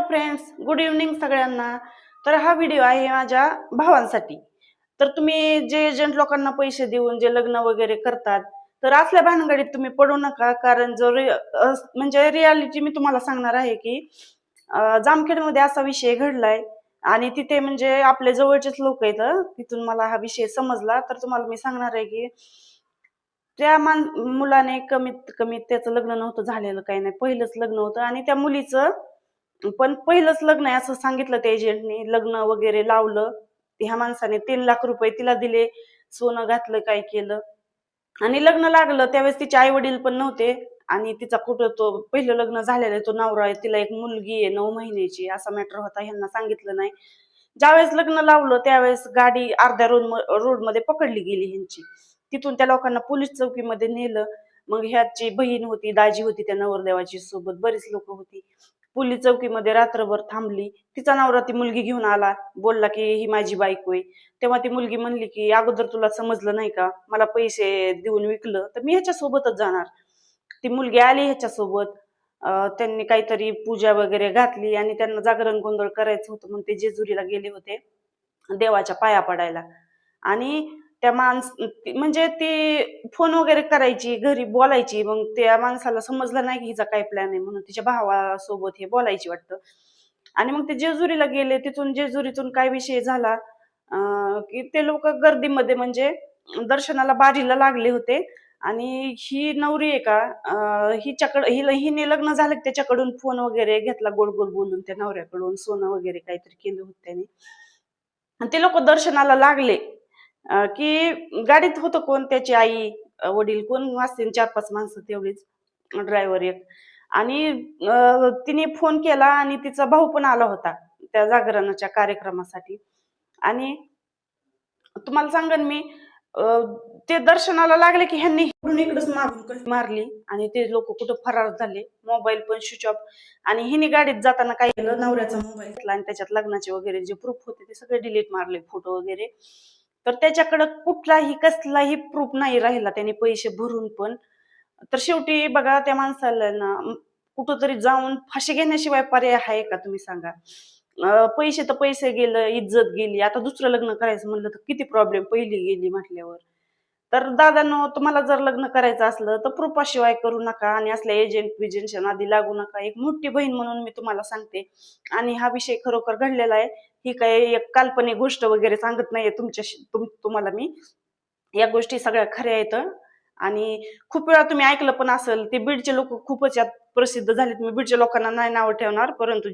Friends, good evening सगळ्यांना. तर हा व्हिडिओ आहे माझ्या भावांसाठी. तर तुम्ही जे एजंट लोकांना पैसे देऊन जे लग्न वगैरे करतात, तर असल्या भानगडीत तुम्ही पडू नका. कारण म्हणजे रियालिटी मी तुम्हाला सांगणार आहे की जामखेडमध्ये असा विषय घडलाय आणि तिथे म्हणजे आपले जवळचेच लोक आहेत. तिथून मला हा विषय समजला, तर तुम्हाला मी सांगणार आहे की त्या मुलाने कमीत कमी त्याचं लग्न नव्हतं झालेलं, काही नाही, पहिलंच लग्न होतं आणि त्या मुलीचं पण पहिलंच लग्न आहे असं सांगितलं त्या एजंटने. लग्न वगैरे लावलं, ह्या माणसाने 3 लाख रुपये तिला दिले, सोनं घातलं, काय केलं आणि लग्न लागलं. त्यावेळेस तिचे आई वडील पण नव्हते आणि तिचा कुठं तो पहिलं लग्न झालेलं आहे, तो नवरा आहे, तिला एक मुलगी आहे 9 महिन्याची, असा मॅटर होता. ह्यांना सांगितलं नाही. ज्यावेळेस लग्न लावलं त्यावेळेस गाडी अर्ध्या रोडमध्ये पकडली गेली ह्यांची. तिथून त्या लोकांना पोलीस चौकीमध्ये नेलं. मग ह्याची बहीण होती, दाजी होती त्या नवरदेवाची सोबत, बरीच लोक होती. पोलीस चौकीमध्ये रात्रभर थांबली. तिचा नवरा ती मुलगी घेऊन आला, बोलला की ही माझी बायको आहे. तेव्हा ती मुलगी म्हणली की अगोदर तुला समजलं नाही का, मला पैसे देऊन विकलं तर मी ह्याच्या सोबतच जाणार. ती मुलगी आली ह्याच्यासोबत. त्यांनी काहीतरी पूजा वगैरे घातली आणि त्यांना जागरण गोंधळ करायचं होतं म्हणून ते जेजुरीला गेले होते देवाच्या पाया पडायला. आणि त्या म्हणजे ती फोन वगैरे करायची, घरी बोलायची. मग त्या माणसाला समजलं नाही की हिचा काय प्लॅन आहे, म्हणून तिच्या भावासोबत हे बोलायची वाटतं. आणि मग ते जेजुरीला गेले. तिथून जेजुरीतून काय विषय झाला की ते लोक गर्दीमध्ये म्हणजे दर्शनाला बारीला लागले होते आणि ही नवरी आहे का, हिने लग्न झालं की त्याच्याकडून फोन वगैरे घेतला, गोड गोड बोलून त्या नवऱ्याकडून सोनं वगैरे काहीतरी केलं होतं त्याने. आणि ते लोक दर्शनाला लागले की गाडीत होतं कोण, त्याची आई, वडील, कोण असतील 4-5 माणसं तेवढीच, ड्रायव्हर एक. आणि तिने फोन केला आणि तिचा भाऊ पण आला होता त्या जागरणाच्या कार्यक्रमासाठी. आणि तुम्हाला सांगन मी, ते दर्शनाला लागले की ह्यांनी इकडून इकडच मारून कल्टी मारली आणि ते लोक कुठं फरार झाले. मोबाईल पण स्विच ऑफ. आणि हिने गाडीत जाताना काय केलं, नवऱ्याचा मोबाईल घेतला आणि त्याच्यात लग्नाचे वगैरे जे प्रूफ होते ते सगळे डिलीट मारले, फोटो वगैरे. तर त्याच्याकडे कुठलाही कसलाही प्रूफ नाही राहिला, त्याने पैसे भरून पण. तर शेवटी बघा, त्या माणसाला ना कुठंतरी जाऊन फाशी घेण्याशिवाय पर्याय आहे का, तुम्ही सांगा. पैसे तर पैसे गेलं, इज्जत गेली, आता दुसरं लग्न करायचं म्हणलं तर किती प्रॉब्लेम, पहिली गेली म्हटल्यावर. तर दादांनो, तुम्हाला जर लग्न करायचं असलं तर प्रूफाशिवाय करू नका आणि असल्या एजंट विजंटच्या नादी लागू नका. एक मोठी बहीण म्हणून मी तुम्हाला सांगते. आणि हा विषय खरोखर घडलेला आहे. ही काही एक काल्पनिक गोष्ट वगैरे सांगत नाहीये तुम्हाला मी. या गोष्टी सगळ्या खऱ्या आहेत. आणि खूप वेळा तुम्ही ऐकलं पण असेल, ते बीडचे लोक खूपच यात प्रसिद्ध झालेत. मी बीडच्या लोकांना नाही नाव ठेवणार, परंतु